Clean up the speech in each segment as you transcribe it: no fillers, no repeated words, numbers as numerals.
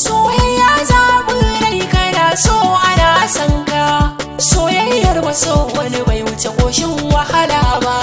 Soyayya zaɓin rai kana so ana san ka, soyayyar maso wani bai wuce ƙoshin wahala ba.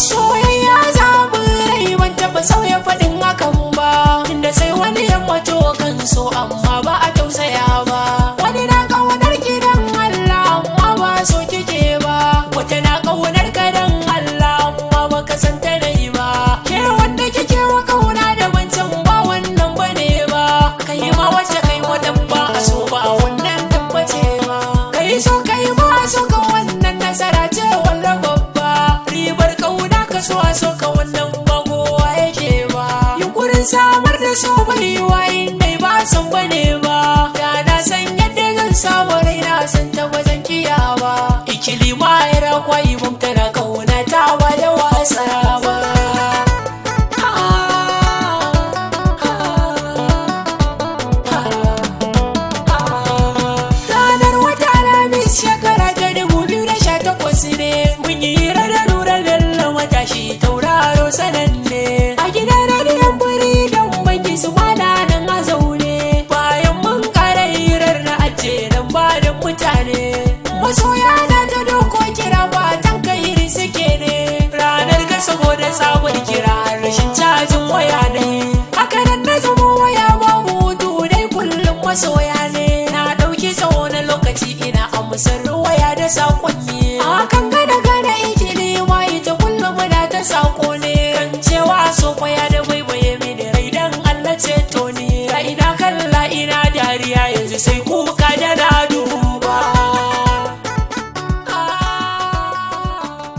Soyayya zaɓin rai ban taɓa sauya faɗin hakan ba, inda sai wani yammato kan so amma ba a tausaya ba. Wani na ƙaunar gidan Allah amma ba so kike ba, wata na ƙaunar ka dan Allah amma ba ka san ta nai ba. Ke wanda kike wa ƙauna da wancan ba wannan bane ba, kai ma wacce kai wadan ba a so ba wannan tabbace ba. Kai so kai ma so ka wannan nasara ce wallan babba, ribar ƙauna ka so a so ka wannan ba kowa yake ba. Yunkurin samar da so bai wayin dai ba san bane ba, da na san yadda zan samu raina san ta bazan kiya ba. Ikilima ya rakwai bamtana ƙauna ta ba da wasa ba. Ranar wata Alhamis shekara ta 2018 ne mun yi hira da Nura Bello matashi tauraro sananne a gidan radiyon Freedom banki su bana nan a zaune. Bayan mun kara hirar na ajiye nan ba da mutane, masoya na ta doko kira ba tankayiri suke ne. Ranar ga saboda sabon kira rashin cajin waya ne, haka nan na zama waya babu hutu dai kullum masoya